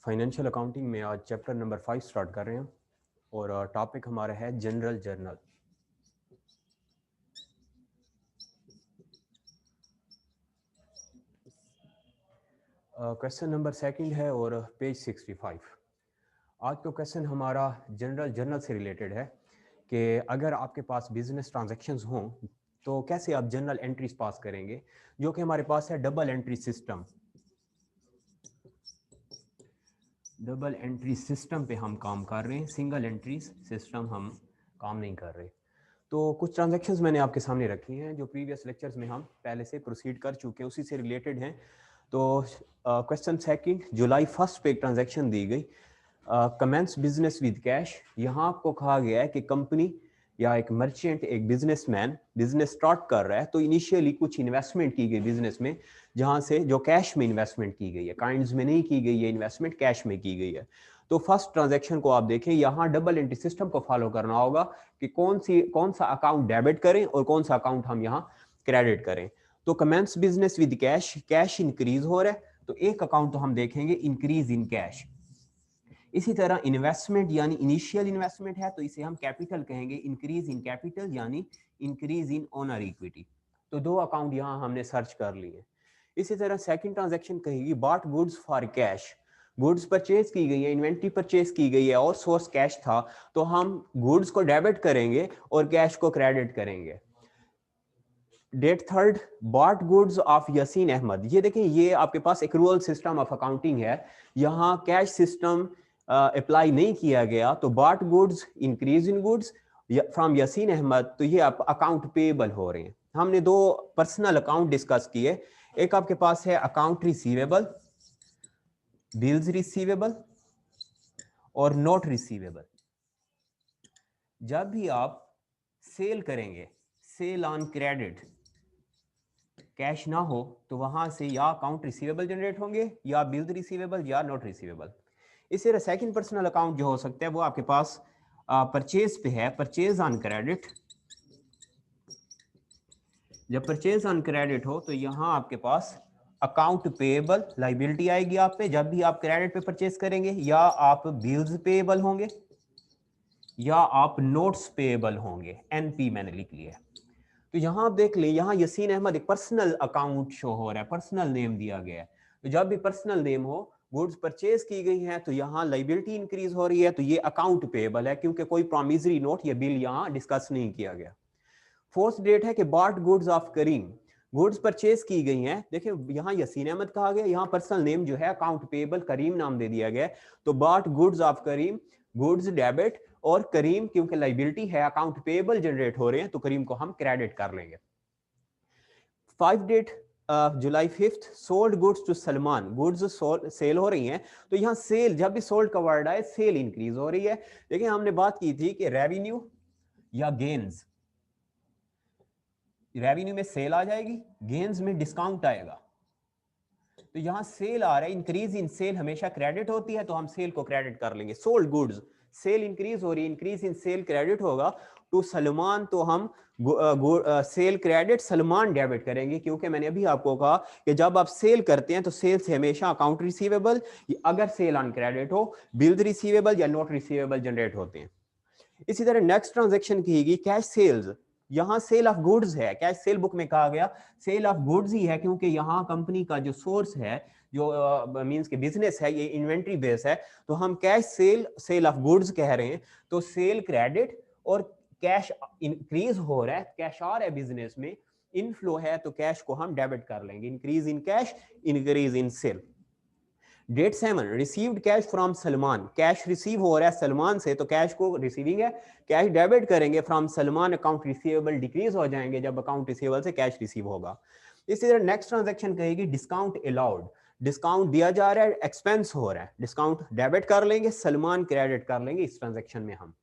Financial accounting में आज chapter number 5 start कर रहे हैं और टॉपिक हमारा है general journal. Question number second है और पेज 65। आज का क्वेश्चन हमारा जनरल जर्नल से रिलेटेड है कि अगर आपके पास बिजनेस ट्रांजैक्शंस हों तो कैसे आप जनरल एंट्रीज पास करेंगे, जो कि हमारे पास है double entry system. Double entry system पे हम काम कर रहे हैं, सिंगल एंट्री सिस्टम हम काम नहीं कर रहे। तो कुछ ट्रांजैक्शंस मैंने आपके सामने रखी हैं जो प्रीवियस लेक्चर्स में हम पहले से प्रोसीड कर चुके हैं, उसी से रिलेटेड हैं। तो क्वेश्चन सेकंड, जुलाई 1 पे एक ट्रांजैक्शन दी गई, कमेंस बिजनेस विद कैश। यहाँ आपको कहा गया है कि कंपनी या एक मर्चेंट, एक बिजनेसमैन बिजनेस स्टार्ट कर रहा है, तो इनिशियली कुछ इन्वेस्टमेंट की गई बिजनेस में, जहाँ से जो कैश में इन्वेस्टमेंट की गई है, काइंड्स में नहीं की गई है इन्वेस्टमेंट, कैश में की गई है। तो फर्स्ट ट्रांजैक्शन को आप देखें, यहाँ डबल एंट्री सिस्टम को फॉलो करना होगा कि कौन सा अकाउंट डेबिट करें और कौन सा अकाउंट हम यहाँ क्रेडिट करें। तो commence business with cash, cash increase हो रहा है, तो एक अकाउंट तो हम देखेंगे इंक्रीज इन कैश। इसी तरह इन्वेस्टमेंट यानी इनिशियल इन्वेस्टमेंट है, तो इसे हम कैपिटल कहेंगे, इंक्रीज इन कैपिटल यानी इंक्रीज इन ओनर इक्विटी। तो दो अकाउंट यहाँ हमने सर्च कर लिए। इसी तरह सेकंड ट्रांजैक्शन कहेगी bot goods for cash, goods purchase की गई है, इन्वेंट्री परचेज की गई है और सोर्स कैश था, तो हम गुड्स को डेबिट करेंगे और कैश को क्रेडिट करेंगे। Date third, bought goods of Yaseen Ahmed. ये देखें, ये आपके पास एक्रूअल सिस्टम ऑफ अकाउंटिंग है, यहाँ कैश सिस्टम अप्लाई नहीं किया गया, तो bought goods increase in goods from Yaseen Ahmed, तो ये आप अकाउंट पेएबल हो रहे हैं। हमने दो पर्सनल अकाउंट डिस्कस किए, एक आपके पास है अकाउंट रिसीवेबल, बिल्स रिसीवेबल और नोट रिसीवेबल। जब भी आप सेल करेंगे, सेल ऑन क्रेडिट, कैश ना हो, तो वहां से या अकाउंट रिसीवेबल जनरेट होंगे या बिल्स रिसीवेबल या नोट रिसीवेबल। इसी तरह सेकंड पर्सनल अकाउंट जो हो सकता है वो आपके पास परचेज पे है, परचेज ऑन क्रेडिट। जब परचेज ऑन क्रेडिट हो तो यहाँ आपके पास अकाउंट पेएबल लाइबिलिटी आएगी आप पे, जब भी आप क्रेडिट पे परचेज करेंगे, या आप बिल्स पेएबल होंगे या आप नोट्स पेएबल होंगे, एनपी मैंने लिख लिया है। तो यहाँ आप देख लें, यहाँ यसीन अहमद एक पर्सनल अकाउंट शो हो रहा है, पर्सनल नेम दिया गया है। तो जब भी पर्सनल नेम हो, गुड्स परचेज की गई हैं, तो यहाँ लाइबिलिटी इंक्रीज हो रही है, तो ये अकाउंट पेएबल है, क्योंकि कोई प्रोमिसरी नोट या बिल यहाँ डिस्कस नहीं किया गया। फोर्थ डेट है कि bought goods of Karim, goods purchase की गई हैं। देखिए यहाँ यसीन अहमद कहा गया, यहाँ पर्सनल नेम जो है अकाउंट पेएबल करीम नाम दे दिया गया, तो bought goods of Karim, goods debit, और करीम क्योंकि लाइबिलिटी है, अकाउंट पेएबल जनरेट हो रहे हैं, तो करीम को हम क्रेडिट कर लेंगे। 5 डेट जुलाई 5, sold goods to Salman, goods sale हो रही हैं, तो यहाँ सेल, जब भी सोल्ड का वर्ड आए, सेल इंक्रीज हो रही है। देखिए हमने बात की थी कि रेवेन्यू या गेन्स, रेवेन्यू में सेल आ जाएगी, गेन्स में डिस्काउंट आएगा। तो यहाँ सेल आ रहा है, इंक्रीज इन सेल हमेशा क्रेडिट होती है, तो हम सेल को क्रेडिट कर लेंगे। सोल्ड गुड्स, सेल इंक्रीज हो रही है, इंक्रीज इन सेल क्रेडिट होगा, टू सलमान, तो हम सेल क्रेडिट सलमान डेबिट करेंगे, क्योंकि मैंने अभी आपको कहा कि जब आप सेल करते हैं तो सेल से हमेशा अकाउंट रिसीवेबल, अगर सेल ऑन क्रेडिट हो, बिल्स रिसीवेबल या नोट रिसीवेबल जनरेट होते हैं। इसी तरह नेक्स्ट ट्रांजैक्शन की कैश सेल्स, यहां सेल ऑफ गुड्स है, कैश सेल बुक में कहा गया सेल ऑफ गुड्स ही है, क्योंकि यहाँ कंपनी का जो सोर्स है, जो मींस के बिजनेस है, ये इन्वेंट्री बेस है, तो हम cash sale, sale of goods कह रहे हैं, तो सेल क्रेडिट और कैश इंक्रीज हो रहा है, कैश आ रहा है बिजनेस में, इनफ्लो है, तो कैश को हम डेबिट कर लेंगे, increase in cash, increase in sale. Date 7, received cash from Salman, cash receive हो रहा है सलमान से, तो कैश को रिसीविंग है, कैश डेबिट करेंगे from Salman, account receivable decrease हो जाएंगे जब अकाउंट रिसीवेबल से कैश रिसीव होगा। इसी तरह नेक्स्ट ट्रांजैक्शन कहेगी डिस्काउंट अलाउड, डिस्काउंट दिया जा रहा है, एक्सपेंस हो रहा है, डिस्काउंट डेबिट कर लेंगे, सलमान क्रेडिट कर लेंगे इस ट्रांजैक्शन में हम।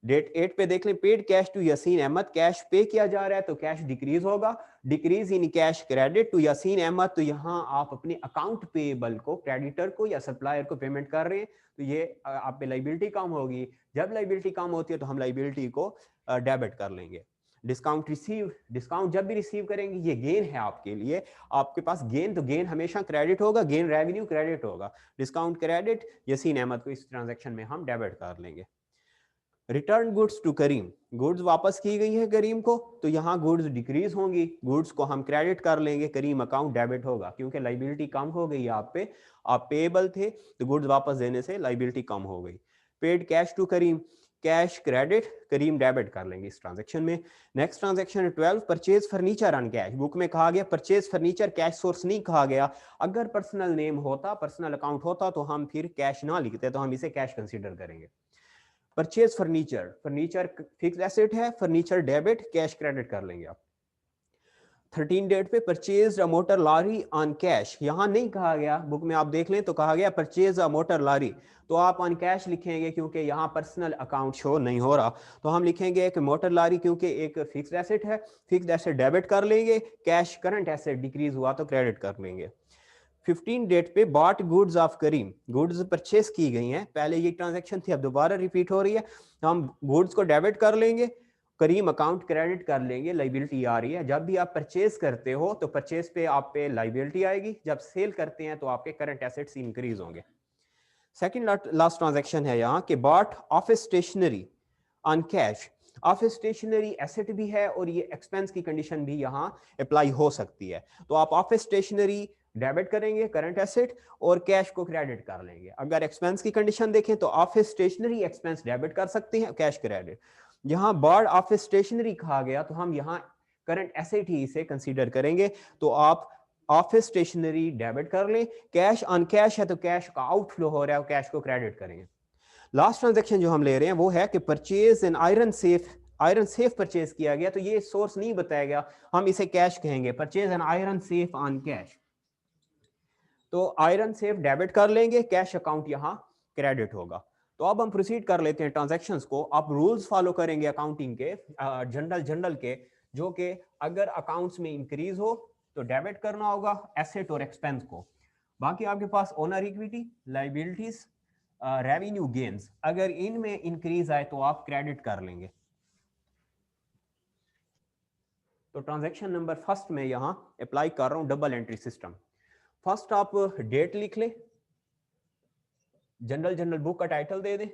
डेट 8 पे देख लें, paid cash to Yaseen Ahmed, cash pay किया जा रहा है, तो कैश डिक्रीज होगा, decrease in cash credit to Yaseen Ahmed, तो यहाँ आप अपने अकाउंट पेएबल को, क्रेडिटर को या सप्लायर को पेमेंट कर रहे हैं, तो ये आप पे लाइबिलिटी कम होगी, जब लाइबिलिटी कम होती है तो हम लाइबिलिटी को डेबिट कर लेंगे। डिस्काउंट जब भी रिसीव करेंगे ये गेन है आपके लिए, आपके पास गेन, तो गेन हमेशा क्रेडिट होगा, गेन रेवेन्यू क्रेडिट होगा, डिस्काउंट क्रेडिट, यसीन अहमद को इस ट्रांजैक्शन में हम डेबिट कर लेंगे। Return goods to Karim, goods वापस की गई है करीम को, तो यहाँ गुड्स डिक्रीज होंगी, गुड्स को हम क्रेडिट कर लेंगे, करीम अकाउंट डेबिट होगा, क्योंकि लाइबिलिटी कम हो गई आप पे, आप पेएबल थे तो गुड्स वापस देने से लाइबिलिटी कम हो गई। Paid cash to Karim, cash credit, Karim debit कर लेंगे इस ट्रांजैक्शन में। Next transaction 12, purchase furniture on cash. Book में कहा गया परचेज फर्नीचर, कैश सोर्स नहीं कहा गया। अगर पर्सनल नेम होता, पर्सनल अकाउंट होता तो हम फिर कैश ना लिखते, तो हम इसे कैश कंसीडर करेंगे। Purchase furniture, furniture fix asset है, फर्नीचर डेबिट, कैश क्रेडिट कर लेंगे आप। 13 डेट पे purchase a motor lorry on cash, यहां नहीं कहा गया, बुक में आप देख लें तो कहा गया परचेज अ मोटर लॉरी, तो आप ऑन कैश लिखेंगे क्योंकि यहाँ पर्सनल अकाउंट शो नहीं हो रहा, तो हम लिखेंगे कि मोटर लॉरी क्योंकि एक फिक्स्ड एसेट है, फिक्स्ड एसेट डेबिट कर लेंगे, कैश करंट एसेट डिक्रीज हुआ तो क्रेडिट कर लेंगे। 15 डेट पे bought goods of Karim, goods purchase की गई हैं, पहले ये ट्रांजैक्शन थी अब दोबारा रिपीट हो रही है, हम गुड्स को डेबिट कर लेंगे, करीम अकाउंट क्रेडिट कर लेंगे, लाइबिलिटी आ रही है। जब भी आप परचेज करते हो तो परचेज पे आप पे लाइबिलिटी आएगी, जब सेल करते हैं तो आपके करंट एसेट्स इंक्रीज होंगे। सेकंड लास्ट ट्रांजैक्शन है यहाँ के bought office stationery on cash, office stationery asset भी है और ये एक्सपेंस की कंडीशन भी यहाँ अप्लाई हो सकती है, तो आप ऑफिस स्टेशनरी डेबिट करेंगे करंट एसेट और कैश को क्रेडिट कर लेंगे। अगर एक्सपेंस की कंडीशन देखें तो ऑफिस स्टेशनरी एक्सपेंस डेबिट कर सकते हैं, कैश क्रेडिट। यहाँ बॉर्ड ऑफिस स्टेशनरी कहा गया तो हम यहाँ करंट एसेट ही इसे कंसीडर करेंगे, तो आप ऑफिस स्टेशनरी डेबिट कर लें, कैश ऑन कैश है तो कैश का आउटफ्लो हो रहा है, कैश को क्रेडिट करेंगे। लास्ट ट्रांजैक्शन जो हम ले रहे हैं वो है कि purchase an iron safe, iron safe purchase किया गया, तो ये सोर्स नहीं बताया गया, हम इसे कैश कहेंगे, purchase an iron safe on cash, तो आयरन सेफ डेबिट कर लेंगे, कैश अकाउंट यहाँ क्रेडिट होगा। तो अब हम प्रोसीड कर लेते हैं ट्रांजैक्शंस को। आप रूल्स फॉलो करेंगे अकाउंटिंग के, जनरल के, जो कि अगर अकाउंट्स में इंक्रीज हो तो डेबिट करना होगा एसेट और एक्सपेंस को, बाकी आपके पास owner equity, liabilities, revenue gains, अगर इनमें इंक्रीज आए तो आप क्रेडिट कर लेंगे। तो ट्रांजैक्शन नंबर फर्स्ट में यहाँ अप्लाई कर रहा हूँ डबल एंट्री सिस्टम। फर्स्ट आप डेट लिख ले, जनरल बुक का टाइटल दे दें,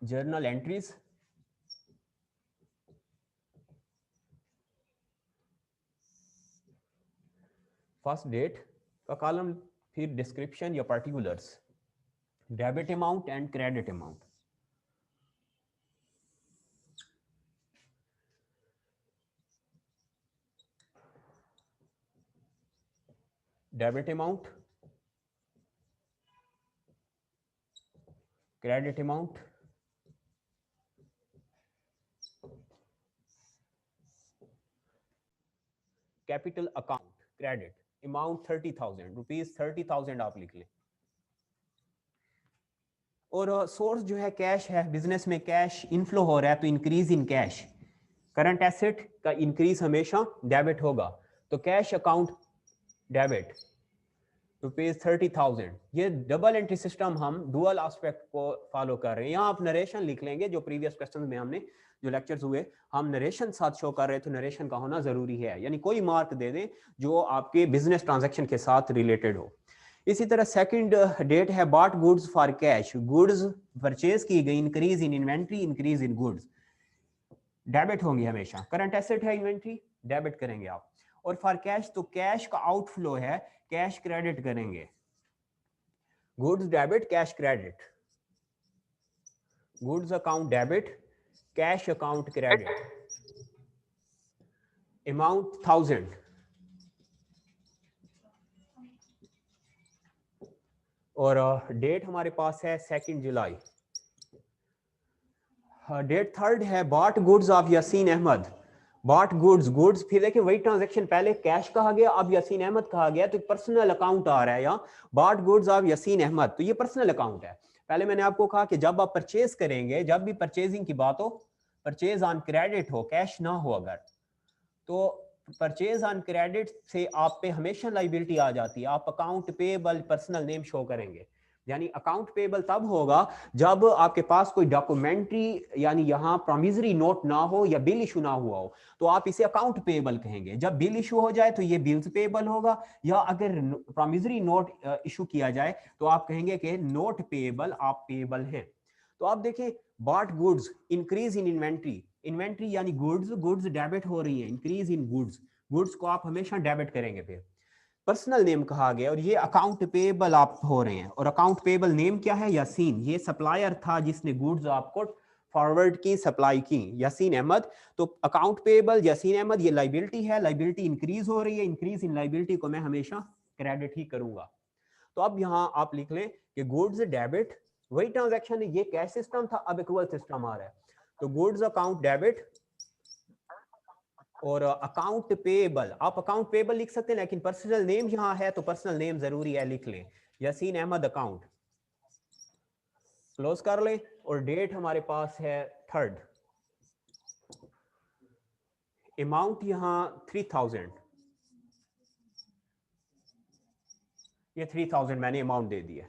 जर्नल एंट्रीज, फर्स्ट डेट का कॉलम, फिर डिस्क्रिप्शन या particulars, debit amount and credit amount. Debit amount, credit amount, capital account credit amount 30,000 rupees, 30,000 आप लिख लें। और सोर्स जो है कैश है, बिजनेस में कैश इनफ्लो हो रहा है तो increase in cash, current asset का इंक्रीज हमेशा डेबिट होगा, तो कैश अकाउंट डेबिट रुपीज 30,000। ये डबल एंट्री सिस्टम हम डुअल एस्पेक्ट को फॉलो कर रहे हैं। यहाँ आप नरेशन लिख लेंगे, जो प्रीवियस क्वेश्चन में हमने जो लेक्चर्स हुए हम नरेशन साथ शो कर रहे थे, नरेशन का होना जरूरी है, यानी कोई मार्क दे दें जो आपके बिजनेस ट्रांजैक्शन के साथ रिलेटेड हो। इसी तरह सेकंड डेट है bought goods for cash, goods purchase की गई, increase in inventory, increase in goods, debit होंगी हमेशा, करंट एसेट है इन्वेंट्री, डेबिट करेंगे आप। और फॉर कैश तो कैश का आउटफ्लो है, कैश क्रेडिट करेंगे, goods debit, cash credit, goods account debit, cash account credit, amount 1000, और डेट हमारे पास है 2 जुलाई। डेट थर्ड है bought goods of Yasin Ahmed, bought goods, goods फिर देखिए वही ट्रांजैक्शन, पहले कैश कहा गया अब यासीन अहमद कहा गया, तो पर्सनल अकाउंट आ रहा है यहाँ, bought goods of Yasin Ahmed, तो ये पर्सनल अकाउंट है। पहले मैंने आपको कहा कि जब आप परचेज करेंगे, जब भी परचेजिंग की बात हो, परचेज ऑन क्रेडिट हो, कैश ना हो, अगर तो परचेज ऑन क्रेडिट से आप पे हमेशा लाइबिलिटी आ जाती है, आप account payable personal name show करेंगे। यानी अकाउंट पेबल तब होगा जब आपके पास कोई डॉक्यूमेंट्री यानी यहाँ प्रोमिसरी नोट ना हो या बिल इशू ना हुआ हो, तो आप इसे अकाउंट पेबल कहेंगे। जब बिल इशू हो जाए तो ये बिल्स पेबल होगा, या अगर प्रोमिसरी नोट इशू किया जाए तो आप कहेंगे कि नोट पेबल आप पेबल हैं। तो आप देखें bot goods, increase in inventory, inventory यानी गुड्स डेबिट हो रही है, इंक्रीज इन गुड्स को आप हमेशा डेबिट करेंगे। फिर पर्सनल नेम कहा गया और ये अकाउंट पेबल आप हो रहे हैं, और अकाउंट पेबल नेम क्या है? यासीन। ये सप्लायर था जिसने गुड्स आपको फॉरवर्ड की, सप्लाई की, यासीन अहमद। तो अकाउंट पेबल यासीन अहमद, ये लाइबिलिटी है, लाइबिलिटी इंक्रीज हो रही है, इंक्रीज इन लाइबिलिटी को मैं हमेशा क्रेडिट ही करूंगा। तो अब यहाँ आप लिख लें कि गुड्स डेबिट, वही ट्रांजैक्शन है, ये कैश सिस्टम था, अब एक्रूअल सिस्टम आ रहा है। तो गुड्स अकाउंट डेबिट और अकाउंट पेबल, आप अकाउंट पेबल लिख सकते हैं, लेकिन पर्सनल नेम यहां है तो पर्सनल नेम जरूरी है, लिख लें यासीन अहमद अकाउंट, क्लोज कर लें। और डेट हमारे पास है 3rd, अमाउंट यहां 3000, ये 3000 मैंने अमाउंट दे दिया।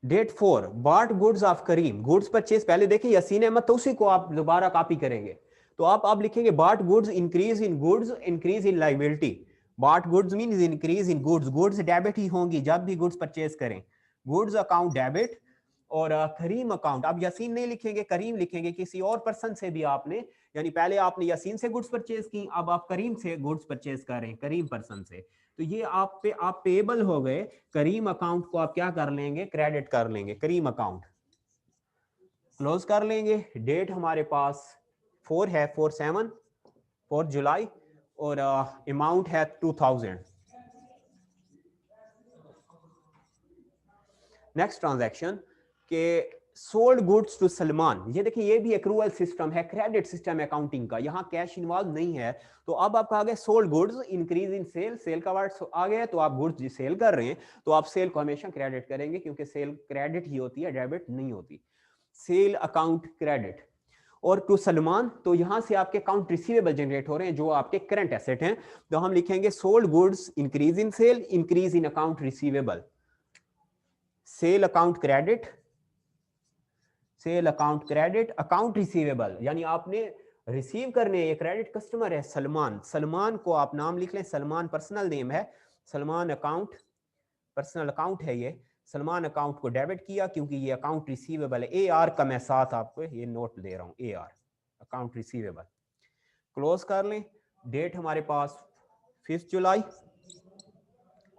Date 4, bought goods of Karim, goods purchase, पहले देखिए यासीन अहमद, तो उसी को आप दोबारा कॉपी करेंगे। तो आप लिखेंगे bought goods, increase in goods, increase in liability. Bought goods means increase in goods, goods debit ही होंगी जब भी गुड्स परचेज करें, गुड्स अकाउंट डेबिट। और करीम अकाउंट, आप यासीन नहीं लिखेंगे, करीम लिखेंगे, किसी और पर्सन से भी आपने, यानी पहले आपने यासीन से गुड्स परचेज की, अब आप करीम से गुड्स परचेज कर रहे हैं, करीम पर्सन से। तो ये आप पेबल हो गए। करीम अकाउंट को आप क्या कर लेंगे? क्रेडिट कर लेंगे, करीम अकाउंट क्लोज कर लेंगे। डेट हमारे पास 4 है, 4 जुलाई, और अमाउंट है 2000। नेक्स्ट ट्रांजैक्शन के सोल्ड गुड्स टू सलमान, ये देखिए ये भी एक्रूअल सिस्टम है, क्रेडिट सिस्टम अकाउंटिंग का, यहाँ कैश इन्वॉल्व नहीं है। तो अब आपका आ गया sold goods, increase in sale, sale का वर्ड आ गया, तो आप गुड्स सेल कर रहे हैं तो आप सेल को हमेशा क्रेडिट करेंगे, क्योंकि सेल क्रेडिट ही होती है, डेबिट नहीं होती। Cell account credit. और टू सलमान, तो यहां से आपके अकाउंट रिसीवेबल जनरेट हो रहे हैं जो आपके करंट एसेट हैं, तो हम लिखेंगे sold goods increase in sale, increase in account receivable, sale account credit, sale account credit, account receivable, यानी आपने रिसीव करने, ये क्रेडिट कस्टमर है सलमान, सलमान को आप नाम लिख लें, सलमान पर्सनल नेम है, सलमान अकाउंट पर्सनल अकाउंट है, ये सलमान अकाउंट को डेबिट किया क्योंकि ये अकाउंट रिसीवेबल है। AR का मैं साथ आपको ये नोट दे रहा हूं, AR अकाउंट रिसीवेबल, क्लोज कर लें। डेट हमारे पास 5 जुलाई,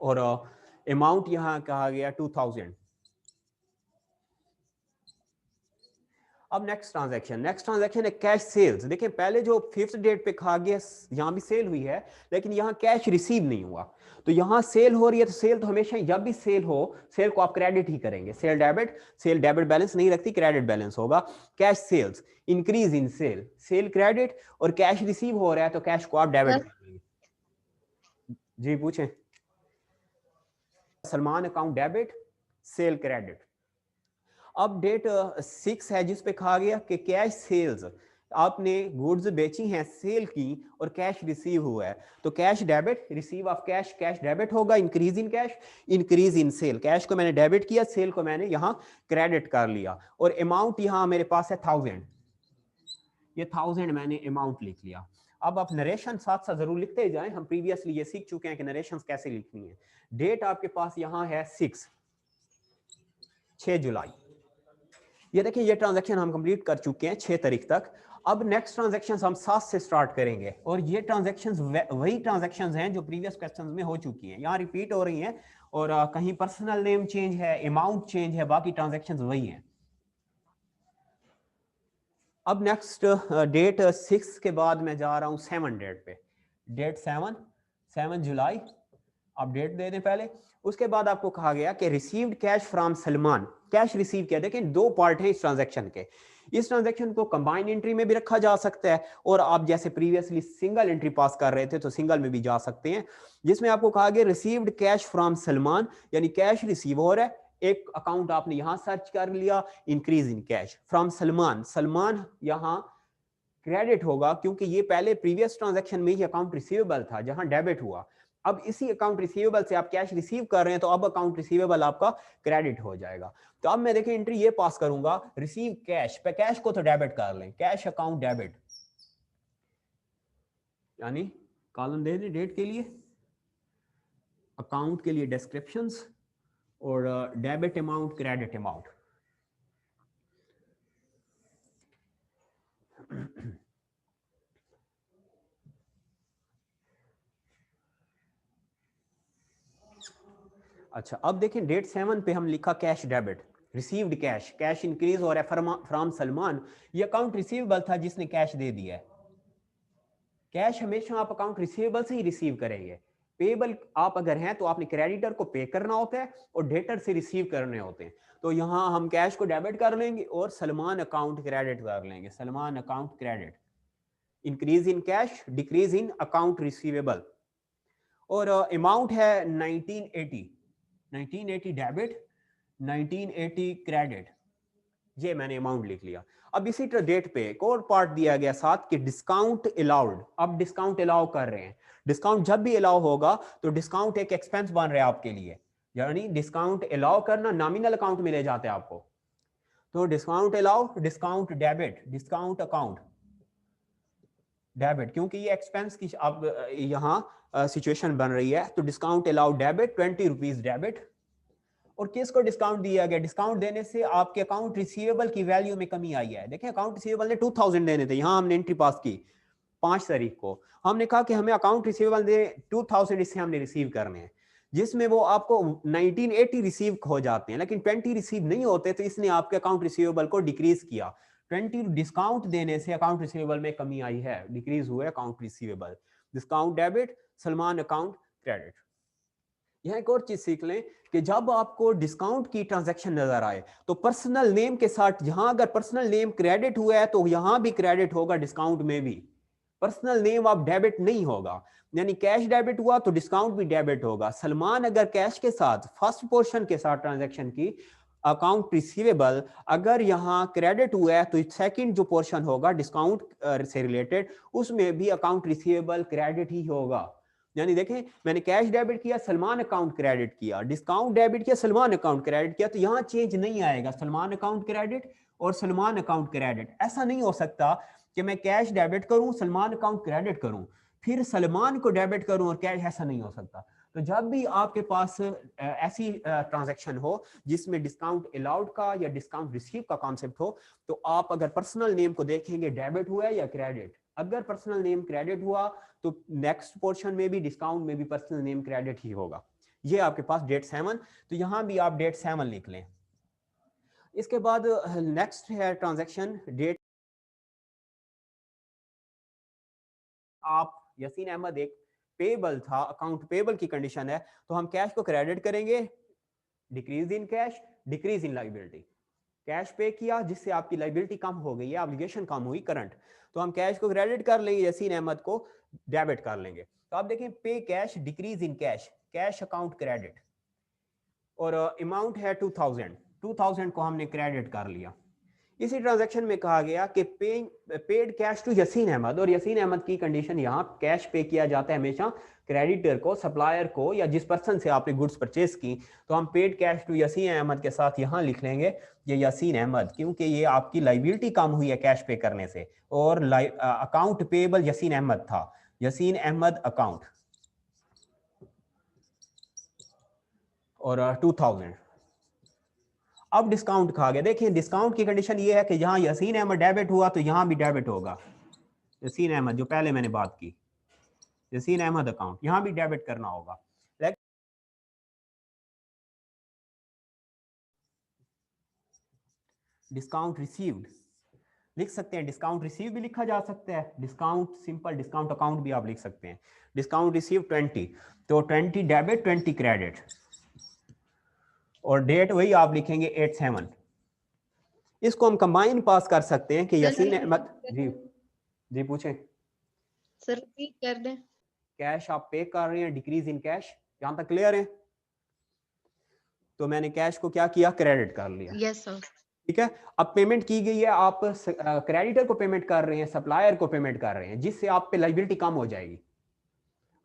और अमाउंट यहां कहा गया 2000। अब नेक्स्ट ट्रांजैक्शन है कैश सेल्स। देखिए पहले जो 5th डेट पे कहा गया, यहाँ भी सेल हुई है लेकिन यहाँ कैश रिसीव नहीं हुआ, तो यहाँ सेल हो रही है, तो सेल तो हमेशा जब भी सेल हो, सेल को आप क्रेडिट ही करेंगे, सेल डेबिट बैलेंस नहीं रखती, क्रेडिट बैलेंस होगा। Cash sales, increase in sale, sale credit, और कैश रिसीव हो रहा है तो कैश को आप डेबिट करेंगे। जी पूछें। Salman account debit, cell credit. अब डेट 6 है जिस पे कहा गया कि कैश सेल्स, आपने गुड्स बेची हैं, सेल की, और कैश रिसीव हुआ है, तो cash debit, receive of cash, cash debit होगा, increase in cash, increase in sale, cash को मैंने डेबिट किया, सेल को मैंने यहां क्रेडिट कर लिया। और अमाउंट यहां मेरे पास है 1000, ये 1000 मैंने अमाउंट लिख लिया। अब आप नरेशन साथ साथ जरूर लिखते जाएं, हम प्रीवियसली ये सीख चुके हैं कि नरेशन कैसे लिखनी है। डेट आपके पास यहां है 6 जुलाई। ये देखिए ये ट्रांजैक्शन हम कंप्लीट कर चुके हैं 6 तारीख तक। अब नेक्स्ट ट्रांजैक्शंस हम 7 से स्टार्ट करेंगे, और ये ट्रांजैक्शंस वही ट्रांजैक्शंस हैं जो प्रीवियस क्वेश्चंस में हो चुकी हैं, यहाँ रिपीट हो रही हैं, और कहीं पर्सनल नेम चेंज है, अमाउंट चेंज है, बाकी ट्रांजैक्शंस वही हैं। अब नेक्स्ट डेट 6 के बाद मैं जा रहा हूँ 7 डेट पे, डेट 7 जुलाई, आप डेट दे दें पहले। उसके बाद आपको कहा गया कि received cash from Salman, cash receive किया। देखें 2 पार्ट हैं इस ट्रांजैक्शन के, इस ट्रांजैक्शन को कंबाइंड एंट्री में भी रखा जा सकता है, और आप जैसे प्रीवियसली सिंगल एंट्री पास कर रहे थे तो सिंगल में भी जा सकते हैं, जिसमें आपको कहा गया रिसीव्ड कैश फ्रॉम सलमान, यानी कैश रिसीव हो रहा है, एक अकाउंट आपने यहां सर्च कर लिया, increase in cash from Salman, Salman यहां क्रेडिट होगा क्योंकि ये पहले प्रीवियस ट्रांजैक्शन में ही अकाउंट रिसीवेबल था जहां डेबिट हुआ। अब इसी अकाउंट रिसीवेबल से आप कैश रिसीव कर रहे हैं, तो अब अकाउंट रिसीवेबल आपका क्रेडिट हो जाएगा। तो अब मैं देखिए एंट्री ये पास करूंगा, रिसीव कैश पे, कैश को तो डेबिट कर लें, कैश अकाउंट डेबिट, यानी कॉलम दे दें डेट के लिए, अकाउंट के लिए डिस्क्रिप्शंस, और डेबिट अमाउंट क्रेडिट अमाउंट। अच्छा, अब देखें डेट 7 पे हम लिखा cash debit, received cash, cash increase और फ्रॉम सलमान, ये अकाउंट रिसीवेबल था जिसने कैश दे दिया है। कैश हमेशा आप अकाउंट रिसीवेबल से ही रिसीव करेंगे। पेबल आप अगर हैं तो आपने क्रेडिटर को पे करना होता है और डेटर से रिसीव करने होते हैं। तो यहाँ हम कैश को डेबिट कर लेंगे और सलमान अकाउंट क्रेडिट कर लेंगे, Salman account credit, increase in cash, decrease in account receivable. और अमाउंट है 1980 डेबिट, 1980 क्रेडिट, ये मैंने अमाउंट लिख लिया। अब इसी तरह डेट पे एक और पार्ट दिया गया साथ कि डिस्काउंट अलाउड, अब डिस्काउंट अलाउ कर रहे हैं। डिस्काउंट जब भी अलाउ होगा तो डिस्काउंट एक एक्सपेंस बन रहा है आपके लिए, यानी डिस्काउंट अलाउ करना नॉमिनल अकाउंट में ले जाते हैं आपको। तो discount allow, discount debit, discount account debit, क्योंकि ये एक्सपेंस की अब यहाँ सिचुएशन बन रही है। तो discount allow debit, 20 rupees debit. और किसको डिस्काउंट दिया गया? डिस्काउंट देने से आपके अकाउंट रिसीवेबल की वैल्यू में कमी आई है। देखिए अकाउंट रिसीवेबल ने 2000 देने थे, यहाँ हमने एंट्री पास की 5 तारीख को, हमने कहा कि हमें अकाउंट रिसीवेबल दे 2000, इससे हमने रिसीव करने हैं, जिसमें वो आपको 1980 रिसीव हो जाते हैं लेकिन 20 रिसीव नहीं होते, तो इसने आपके अकाउंट रिसीवेबल को डिक्रीज किया। 20 डिस्काउंट देने से अकाउंट रिसीवेबल में कमी आई है, डिक्रीज हुए account receivable. Discount debit, Salman account credit. यह एक और चीज सीख लें कि जब आपको डिस्काउंट की ट्रांजैक्शन नजर आए तो पर्सनल नेम के साथ, जहां अगर पर्सनल नेम क्रेडिट हुआ है तो यहां भी क्रेडिट होगा, डिस्काउंट में भी पर्सनल नेम आप डेबिट नहीं होगा। यानी कैश डेबिट हुआ तो डिस्काउंट भी डेबिट होगा। सलमान अगर कैश के साथ फर्स्ट पोर्शन के साथ ट्रांजैक्शन की, अकाउंट रिसीवेबल अगर यहां क्रेडिट हुआ है तो सेकंड जो पोर्शन होगा डिस्काउंट से रिलेटेड, उसमें भी अकाउंट रिसीवेबल क्रेडिट ही होगा। यानी देखें मैंने कैश डेबिट किया, सलमान अकाउंट क्रेडिट किया, डिस्काउंट डेबिट किया, सलमान अकाउंट क्रेडिट किया, तो यहां चेंज नहीं आएगा, सलमान अकाउंट क्रेडिट और सलमान अकाउंट क्रेडिट। ऐसा नहीं हो सकता कि मैं कैश डेबिट करूं, सलमान अकाउंट क्रेडिट करूं, फिर सलमान को डेबिट करूं और कैश, ऐसा नहीं हो सकता। तो जब भी आपके पास ऐसी ट्रांजैक्शन हो जिसमें डिस्काउंट अलाउड का या डिस्काउंट रिसीव का कॉन्सेप्ट हो, तो आप अगर पर्सनल नेम को देखेंगे डेबिट हुआ है या क्रेडिट। अगर पर्सनल नेम क्रेडिट हुआ तो नेक्स्ट पोर्शन में भी डिस्काउंट में भी पर्सनल नेम क्रेडिट ही होगा। ये आपके पास डेट 7, तो यहां भी आप डेट 7 लिख लें। इसके बाद नेक्स्ट है ट्रांजैक्शन डेट। आप यसीन अहमद एक पेबल था, अकाउंट पेबल की कंडीशन है, तो हम कैश को क्रेडिट करेंगे, decrease in cash, decrease in liability. Cash pay किया जिससे आपकी लायबिलिटी कम हो गई है, ऑब्लिगेशन कम हुई करंट, तो हम कैश को क्रेडिट कर लेंगे, यसीन अहमद को डेबिट कर लेंगे। तो आप देखें पे cash, decrease in cash, cash account credit, और अमाउंट है 2000 को हमने क्रेडिट कर लिया। इसी ट्रांजैक्शन में कहा गया कि paid cash to Yaseen Ahmad, और यसीन अहमद की कंडीशन यहाँ कैश पे किया जाता है हमेशा क्रेडिटर को, सप्लायर को, या जिस पर्सन से आपने गुड्स परचेज की। तो हम paid cash to Yaseen Ahmad के साथ यहाँ लिख लेंगे ये यसीन अहमद, क्योंकि ये आपकी लायबिलिटी कम हुई है कैश पे करने से, और अकाउंट पेबल यसीन अहमद था, यसीन अहमद अकाउंट, और 2000। अब डिस्काउंट खा गया। देखिए डिस्काउंट की कंडीशन ये है कि यहाँ यसीन अहमद डेबिट हुआ तो यहाँ भी डेबिट होगा, यसीन अहमद जो पहले मैंने बात की, यसीन अहमद अकाउंट, यहाँ भी डेबिट करना होगा। डिस्काउंट रिसीव्ड लिख सकते हैं, डिस्काउंट रिसीव भी लिखा जा सकता है, डिस्काउंट सिंपल डिस्काउंट अकाउंट भी आप लिख सकते हैं। डिस्काउंट रिसीव 20, तो 20 डेबिट 20 क्रेडिट, और डेट वही आप लिखेंगे 87। इसको हम कंबाइन पास कर सकते हैं कि यसीन अहमद, जी पूछें सर, रिपीट कर दें। कैश आप पे कर रहे हैं, डिक्रीज इन कैश, यहां तक क्लियर है? तो मैंने कैश को क्या किया, क्रेडिट कर लिया। Yes sir. ठीक है, अब पेमेंट की गई है, आप क्रेडिटर को पेमेंट कर रहे हैं, सप्लायर को पेमेंट कर रहे हैं, जिससे आप पे लायबिलिटी कम हो जाएगी।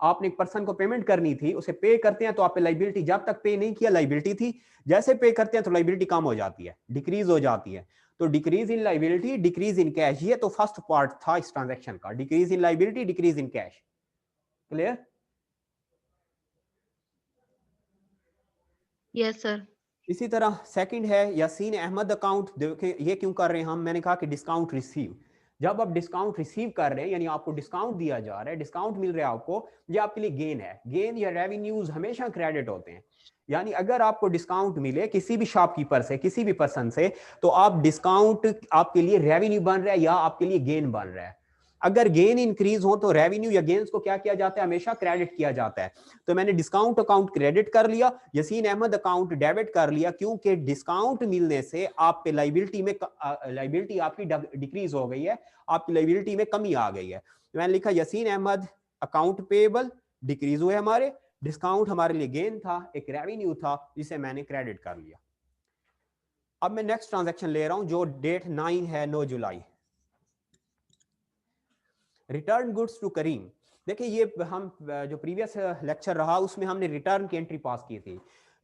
आपने एक पर्सन को पेमेंट करनी थी, उसे पे करते हैं तो आप पे लाइबिलिटी, जब तक पे नहीं किया लाइबिलिटी थी, जैसे पे करते हैं तो लाइबिलिटी कम हो जाती है, डिक्रीज हो जाती है। तो decrease in liability, decrease in cash, ये तो फर्स्ट पार्ट था इस ट्रांजैक्शन का, decrease in liability, decrease in cash. Clear? Yes sir. इसी तरह सेकंड है यासीन अहमद अकाउंट। देखिए ये क्यों कर रहे हैं हम, मैंने कहा कि डिस्काउंट रिसीव, जब आप डिस्काउंट रिसीव कर रहे हैं यानी आपको डिस्काउंट दिया जा रहा है, डिस्काउंट मिल रहा है आपको, ये आपके लिए गेन है। गेन या रेवेन्यूज हमेशा क्रेडिट होते हैं, यानी अगर आपको डिस्काउंट मिले किसी भी शॉपकीपर से, किसी भी पर्सन से, तो आप डिस्काउंट आपके लिए रेवेन्यू बन रहा है या आपके लिए गेन बन रहा है। अगर गेन इंक्रीज हो तो रेवेन्यू या गेन्स को क्या किया जाता है, हमेशा क्रेडिट किया जाता है। तो मैंने डिस्काउंट अकाउंट क्रेडिट कर लिया, यसीन अहमद अकाउंट डेबिट कर लिया, क्योंकि डिस्काउंट मिलने से आप पे लाइबिलिटी में लाइबिलिटी आपकी डिक्रीज हो गई है, आपकी लाइबिलिटी में कमी आ गई है। तो मैंने लिखा Yasin Ahmad account payable decrease हुए हमारे, डिस्काउंट हमारे लिए गेन था, एक रेवेन्यू था जिसे मैंने क्रेडिट कर लिया। अब मैं नेक्स्ट ट्रांजैक्शन ले रहा हूं जो डेट 9 है, 9 जुलाई। रिटर्न गुड्स टू करीम। देखिए ये हम जो प्रीवियस लेक्चर रहा उसमें हमने रिटर्न की एंट्री पास की थी।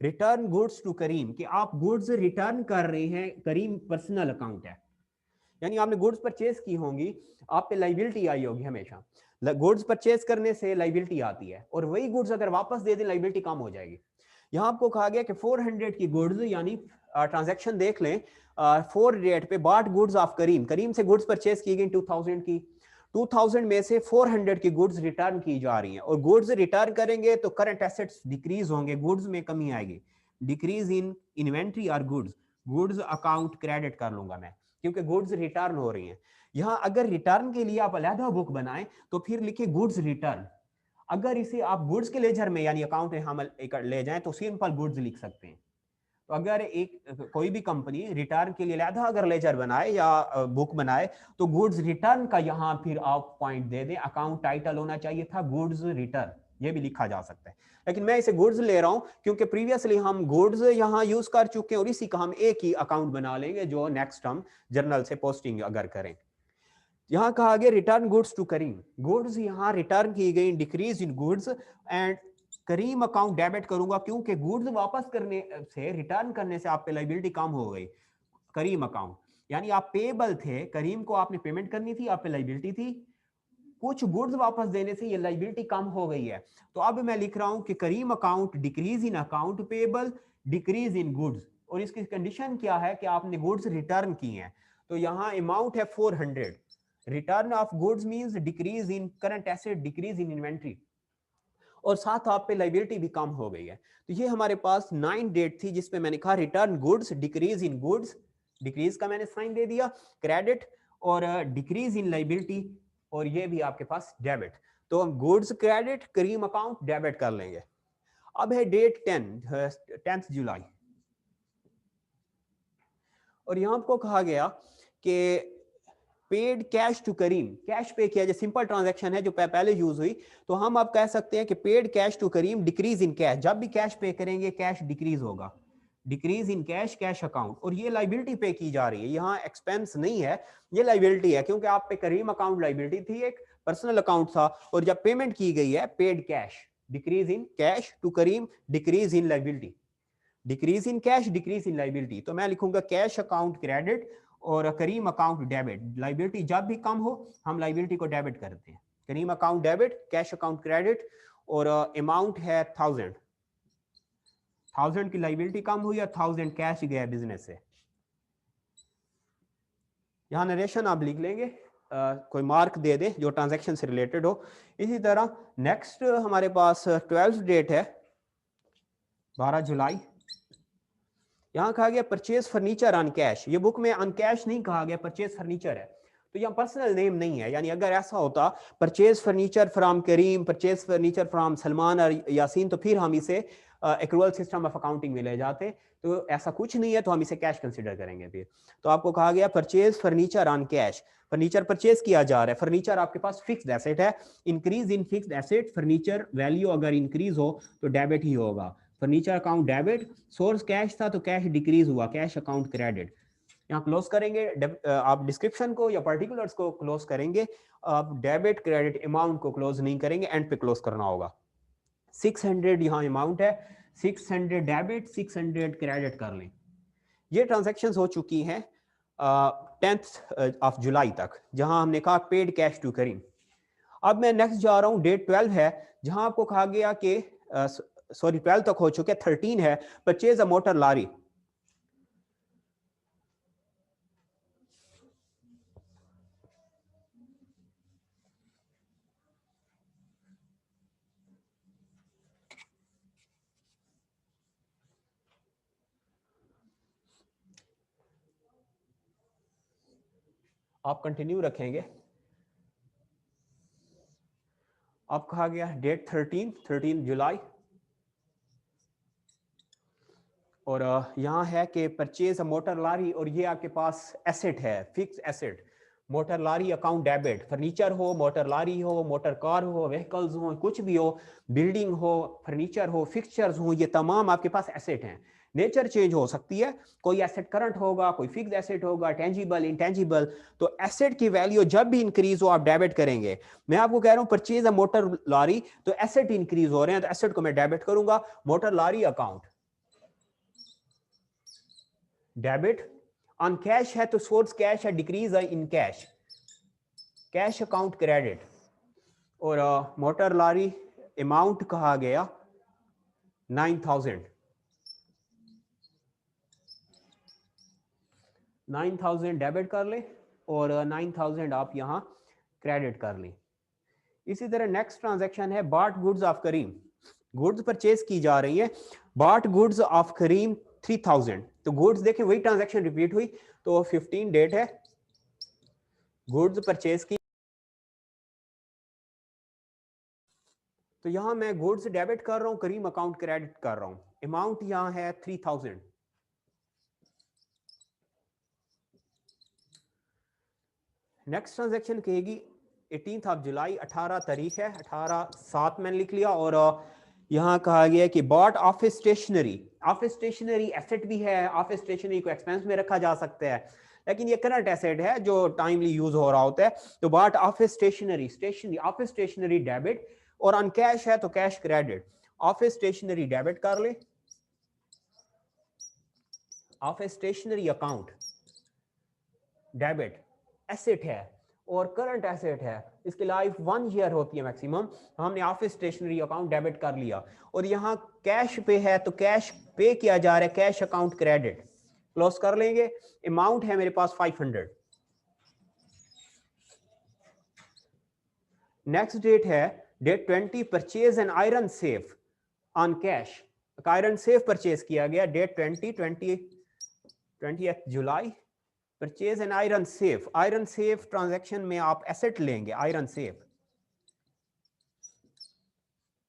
रिटर्न गुड्स टू करीम, कि आप गुड्स रिटर्न कर रहे हैं, करीम पर्सनल अकाउंट है, यानी आपने गुड्स परचेज की होंगी, आप पे लाइबिलिटी आई होगी हमेशा। गुड्स परचेज करने से लाइबिलिटी आती है, और वही गुड्स अगर वापस दे दें लाइबिलिटी कम हो जाएगी। यहाँ आपको कहा गया कि 400 की गुड्स, यानी ट्रांजैक्शन देख लें 4 डेट पे, बॉट गुड्स ऑफ करीम, करीम से गुड्स परचेज की गई 2000 की, 2000 में से 400 की गुड्स रिटर्न की जा रही हैं, और गुड्स रिटर्न करेंगे तो करंट एसेट्स डिक्रीज होंगे, गुड्स में कमी आएगी, डिक्रीज इन इन्वेंट्री और गुड्स, गुड्स अकाउंट क्रेडिट कर लूंगा मैं, क्योंकि गुड्स रिटर्न हो रही हैं। यहां अगर रिटर्न के लिए आप अलग बुक बनाएं तो फिर लिखिए गुड्स रिटर्न। अगर इसे आप गुड्स के लेजर में यानी अकाउंट में हम ले जाएं तो सिंपल गुड्स लिख सकते हैं। तो अगर एक कोई भी कंपनी रिटर्न के लिए अलग अगर लेजर बनाए या बुक बनाए तो गुड्स रिटर्न का यहां फिर आप पॉइंट दे दें, अकाउंट टाइटल होना चाहिए था गुड्स रिटर्न, ये भी लिखा जा सकता है। लेकिन मैं इसे गुड्स ले रहा हूं क्योंकि प्रीवियसली हम गुड्स यहां यूज कर चुके हैं, और इसी का हम एक ही अकाउंट बना लेंगे जो नेक्स्ट हम जर्नल से पोस्टिंग अगर करें। यहां कहा गया return goods to Karim, goods यहां रिटर्न की गई, decrease in goods and Karim account debit करूंगा, क्योंकि गुड्स वापस करने से, रिटर्न करने से आप पे लाइबिलिटी कम हो गई। करीम अकाउंट यानी आप पेबल थे, करीम को आपने पेमेंट करनी थी, आप पे लाइबिलिटी थी, कुछ गुड्स वापस देने से ये लाइबिलिटी कम हो गई है। तो अब मैं लिख रहा हूं कि Karim account decrease in account payable, decrease in goods, और इसकी कंडीशन क्या है कि आपने गुड्स रिटर्न की हैं। तो यहां अमाउंट है 400, return of goods means decrease in current asset, decrease in inventory, और साथ आप पे लाइबिलिटी भी कम हो गई है। तो ये हमारे पास 9 डेट थी जिसपे मैंने कहा return goods, decrease in goods, decrease का मैंने साइन दे दिया, क्रेडिट, और डिक्रीज इन लाइबिलिटी, और ये भी आपके पास डेबिट। तो हम goods credit, Karim account debit कर लेंगे। अब है डेट 10 जुलाई, और यहां आपको कहा गया कि paid cash to Karim, cash pay किया, जो सिंपल ट्रांजैक्शन है जो पहले यूज हुई, तो हम अब कह सकते हैं कि paid cash to Karim, decrease in cash, जब भी कैश पे करेंगे कैश डिक्रीज होगा, decrease in cash, cash account, और ये लाइबिलिटी पे की जा रही है, यहाँ एक्सपेंस नहीं है, ये लाइबिलिटी है, क्योंकि आप पे करीम अकाउंट लाइबिलिटी थी, एक पर्सनल अकाउंट था, और जब पेमेंट की गई है paid cash, decrease in cash to Karim, decrease in liability, decrease in cash, decrease in liability. तो मैं लिखूंगा कैश अकाउंट क्रेडिट और करीम अकाउंट डेबिट, लाइबिलिटी जब भी कम हो हम लाइबिलिटी को डेबिट करते हैं, Karim account debit, cash account credit, और अमाउंट है 1000 की लाइबिलिटी कम हुई, 1000 कैश गया बिजनेस से। यहाँ नरेशन आप लिख लेंगे, कोई मार्क दे दे जो ट्रांजैक्शन से रिलेटेड हो। इसी तरह नेक्स्ट हमारे पास 12 डेट है 12 जुलाई, यहाँ कहा गया परचेज फर्नीचर ऑन कैश, ये बुक में ऑन कैश नहीं कहा गया, परचेज फर्नीचर है, तो यहाँ पर्सनल नेम नहीं है, यानी अगर ऐसा होता purchase furniture from Karim, purchase furniture from Salman और यासीन, तो फिर हम इसे एक्रूअल सिस्टम ऑफ अकाउंटिंग में ले जाते, तो ऐसा कुछ नहीं है, तो हम इसे कैश कंसिडर करेंगे फिर। तो आपको कहा गया purchase furniture on cash, furniture purchase किया जा रहा है, फर्नीचर आपके पास फिक्स्ड एसेट है, increase in fixed asset, furniture value अगर इंक्रीज हो तो डेबिट ही होगा, furniture account debit, source cash था तो कैश डिक्रीज हुआ, कैश अकाउंट क्रेडिट। यहाँ क्लोज करेंगे, आप डिस्क्रिप्शन को या पर्टिकुलर्स को क्लोज करेंगे, आप डेबिट क्रेडिट अमाउंट को क्लोज नहीं करेंगे, एंड पे क्लोज करना होगा। 600 यहाँ अमाउंट है, 600 डेबिट 600 क्रेडिट कर लें। ये ट्रांजैक्शंस हो चुकी हैं 10th ऑफ जुलाई तक, जहां हमने कहा पेड कैश टू करीम। अब मैं नेक्स्ट जा रहा हूं, डेट 12 है, जहां आपको कहा गया कि सॉरी 12 तक हो चुके, 13 है, परचेज अ मोटर लॉरी। आप कंटिन्यू रखेंगे। अब कहा गया डेट 13 जुलाई, और यहाँ है कि परचेज अ मोटर लॉरी, और ये आपके पास एसेट है, fix asset, motor lorry account debit. Furniture हो, मोटर लॉरी हो, मोटर कार हो, व्हीकल्स हो, कुछ भी हो, बिल्डिंग हो, फर्नीचर हो, फिक्सचर्स हो, ये तमाम आपके पास एसेट हैं। नेचर चेंज हो सकती है, कोई एसेट करंट होगा, कोई फिक्स एसेट होगा, टेंजिबल इंटेंजिबल। तो एसेट की वैल्यू जब भी इंक्रीज हो आप डेबिट करेंगे। मैं आपको कह रहा हूं परचेज अ मोटर लॉरी, तो एसेट इंक्रीज हो रहे हैं, तो एसेट को मैं डेबिट करूंगा। Motor lorry account debit, on cash है तो सोर्स कैश है, डिक्रीज है in cash, cash account credit. और मोटर लॉरी अमाउंट कहा गया 9000, 9000 डेबिट कर ले, और 9000 आप यहां क्रेडिट कर लें। इसी तरह नेक्स्ट ट्रांजैक्शन है bought goods of Karim, goods purchase की जा रही है, बाट गुड्स ऑफ करीम 3000। तो गुड्स देखें वही ट्रांजैक्शन रिपीट हुई, तो 15 डेट है, गुड्स परचेज की, तो यहां मैं गुड्स डेबिट कर रहा हूं, करीम अकाउंट क्रेडिट कर रहा हूं। अमाउंट यहां है 3000। नेक्स्ट ट्रांजैक्शन कहेगी 18th ऑफ जुलाई, 18 तारीख है, 18/7 मैंने लिख लिया। और यहां कहा गया कि bought office stationery, office stationery asset भी है, ऑफिस स्टेशनरी को एक्सपेंस में रखा जा सकता है, लेकिन ये करंट एसेट है जो टाइमली यूज हो रहा होता है। तो bought office stationery, stationery office stationery debit, और ऑन कैश है तो cash credit. Office stationery debit कर ले, office stationery account debit, asset है और करंट एसेट है, इसकी लाइफ 1 ईयर होती है मैक्सिमम। हमने ऑफिस स्टेशनरी अकाउंट डेबिट कर लिया, और यहां कैश पे है तो कैश पे किया जा रहा है, कैश अकाउंट क्रेडिट, क्लोज कर लेंगे। अमाउंट है मेरे पास 500। नेक्स्ट डेट है date 20, purchase an iron safe on cash, iron safe purchase किया गया डेट 20th जुलाई। Purchase an iron safe, iron safe transaction में आप एसेट लेंगे, आयरन सेफ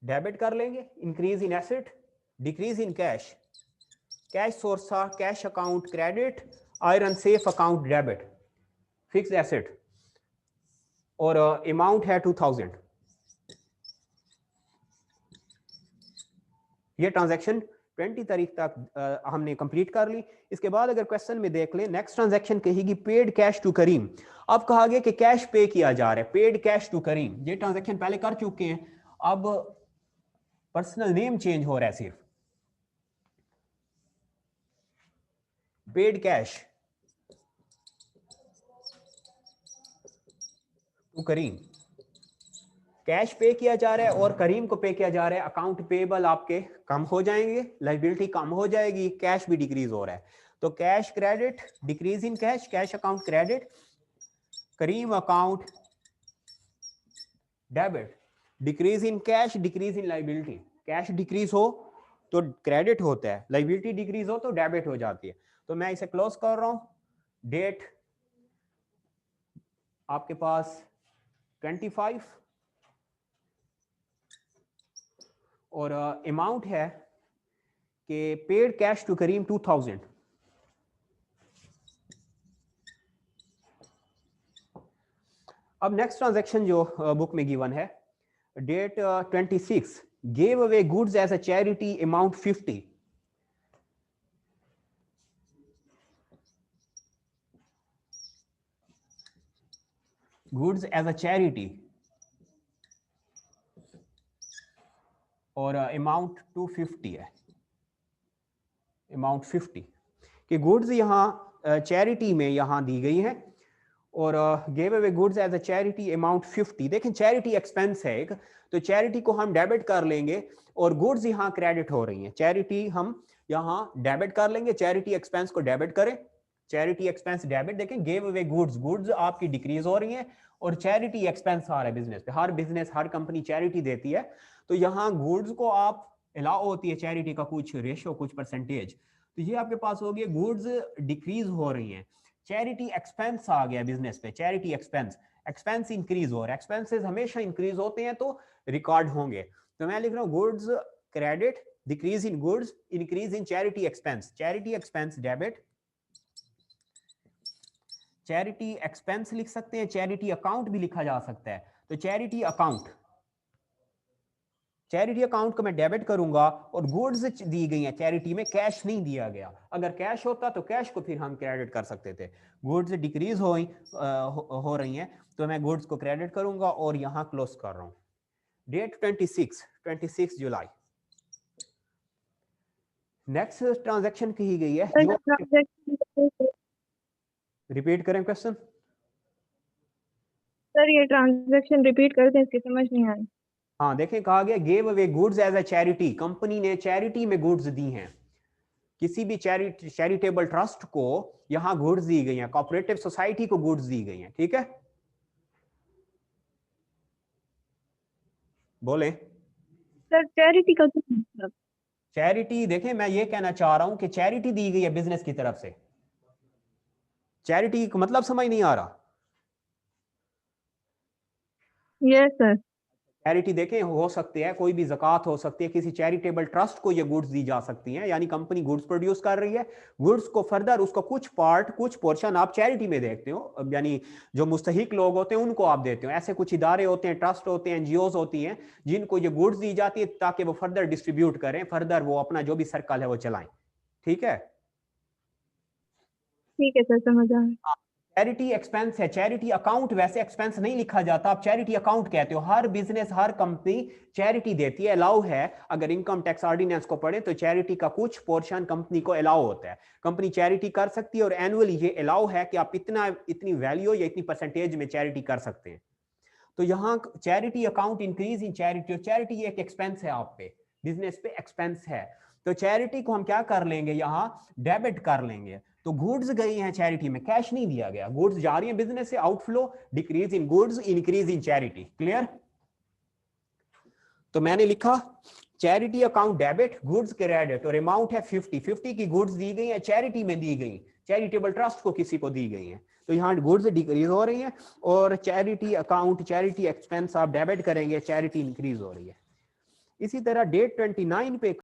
डेबिट कर लेंगे, increase in asset, decrease in cash, cash source था cash account credit, iron safe account debit, fix asset, और अमाउंट है 2000। ये ट्रांजैक्शन 20 तारीख तक हमने कंप्लीट कर ली। इसके बाद अगर क्वेश्चन में देख लें, नेक्स्ट ट्रांजैक्शन कहेगी पेड कैश टू करीम। अब कहा गया कि कैश पे किया जा रहा है, पेड कैश टू करीम, ये ट्रांजैक्शन पहले कर चुके हैं, अब पर्सनल नेम चेंज हो रहा है सिर्फ। Paid cash to Karim, cash pay किया जा रहा है और करीम को पे किया जा रहा है। अकाउंट पेबल आपके कम हो जाएंगे, लायबिलिटी कम हो जाएगी, कैश भी डिक्रीज हो रहा है। तो cash credit, decrease in cash, cash account credit, Karim account debit, decrease in cash, decrease in liability. Cash decrease हो तो क्रेडिट होता है, लायबिलिटी डिक्रीज हो तो डेबिट हो जाती है। तो मैं इसे क्लोज कर रहा हूं। डेट आपके पास 25, और अमाउंट है कि पेड कैश टू करीम 2000। अब नेक्स्ट ट्रांजैक्शन जो बुक में गिवन है, date 26, gave away goods as a charity amount 50। Goods as a charity और अमाउंट 250 है, अमाउंट 50 कि गुड्स यहाँ चैरिटी में यहाँ दी गई है और give away goods as a charity amount 50। देखें चैरिटी एक्सपेंस है एक, तो चैरिटी को हम डेबिट कर लेंगे और गुड्स यहाँ क्रेडिट हो रही हैं। चैरिटी हम यहाँ डेबिट कर लेंगे, चैरिटी एक्सपेंस को डेबिट करें, चैरिटी एक्सपेंस डेबिट। देखें गिव अवे गुड्स, गुड्स आपकी डिक्रीज हो रही हैं और चैरिटी एक्सपेंस आ रहा है बिजनेस पे। हर बिजनेस हर कंपनी चैरिटी देती है, तो यहाँ गुड्स को आप अलाउ होती है चैरिटी का कुछ रेशो, कुछ परसेंटेज, तो ये आपके पास हो गया गुड्स डिक्रीज हो रही हैं। चैरिटी एक्सपेंस आ गया बिजनेस पे, चैरिटी एक्सपेंस, एक्सपेंस इंक्रीज हो रहा है, एक्सपेंसेस हमेशा इंक्रीज होते हैं तो रिकॉर्ड होंगे। तो मैं लिख रहा हूँ goods credit, decrease in goods, increase in charity expense, charity expense debit, charity expense लिख सकते हैं, चैरिटी अकाउंट भी लिखा जा सकता है। तो चैरिटी अकाउंट, चैरिटी अकाउंट को मैं डेबिट करूंगा और गुड्स दी गई हैं चैरिटी में, कैश नहीं दिया गया। अगर कैश होता तो कैश को फिर हम क्रेडिट कर सकते थे। गुड्स डिक्रीज हो रही हैं तो मैं गुड्स को क्रेडिट करूंगा और यहां क्लोज कर रहा हूं। डेट 26 जुलाई। नेक्स्ट ट्रांजैक्शन कही गई है जो, रिपीट करें क्वेश्चन। सर ये ट्रांजैक्शन रिपीट कर दें, इसकी समझ नहीं आई। हाँ देखें कहा गया give away goods as a charity, company ने चैरिटी में गुड्स दी हैं, किसी भी चैरिटेबल ट्रस्ट को यहां गुड्स दी गई हैं, कोऑपरेटिव सोसाइटी को गुड्स दी गई हैं, ठीक है बोले। सर चैरिटी का क्या मतलब? चैरिटी, देखें मैं ये कहना चाह रहा हूं कि चैरिटी दी गई है बिजनेस की तरफ से, चैरिटी का मतलब समझ नहीं आ रहा। Yes sir. चैरिटी देखें हो सकते हैं, कोई भी ज़कात हो सकती है, किसी चैरिटेबल ट्रस्ट को ये गुड्स दी जा सकती हैं, यानी कंपनी गुड्स प्रोड्यूस कर रही है, गुड्स को फर्दर उसका कुछ पार्ट, कुछ पोर्शन आप चैरिटी में देखते हो, यानी जो मुस्तहिक लोग होते हैं उनको आप देते हो। ऐसे कुछ इदारे होते हैं, ट्रस्ट होते हैं, एनजीओज होती हैं जिनको ये गुड्स दी जाती है ताकि वो फर्दर डिस्ट्रीब्यूट करें, फर्दर वो अपना जो भी सर्कल है वो चलाएं, ठीक है। ठीक है सर, समझ आ गया। चैरिटी एक्सपेंस है, चैरिटी अकाउंट वैसे एक्सपेंस नहीं लिखा जाता, आप चैरिटी अकाउंट कहते हो। हर बिजनेस हर कंपनी चैरिटी देती है, अलाउ है। अगर इनकम टैक्स ऑर्डिनेंस को पढ़े तो चैरिटी का कुछ पोर्शन कंपनी को अलाउ होता है, कंपनी चैरिटी कर सकती है और एनुअली ये अलाउ है कि आप इतनी वैल्यू या इतनी परसेंटेज में चैरिटी कर सकते हैं। तो यहाँ charity account increase in charity, और चैरिटी एक एक्सपेंस है आप पे, बिजनेस पे एक्सपेंस है, तो चैरिटी को हम क्या कर लेंगे, यहाँ डेबिट कर लेंगे। तो गुड्स गई हैं चैरिटी में, कैश नहीं दिया गया, गुड्स जा रही है बिजनेस से, outflow, decrease in goods, increase in charity, clear. तो मैंने लिखा charity account debit, goods credit, और अमाउंट है 50 की गुड्स दी गई है, चैरिटी में दी गई, चैरिटेबल ट्रस्ट को किसी को दी गई है, तो यहाँ गुड्स डिक्रीज हो रही है और चैरिटी अकाउंट, चैरिटी एक्सपेंस आप डेबिट करेंगे, चैरिटी इंक्रीज हो रही है। इसी तरह डेट 29 पे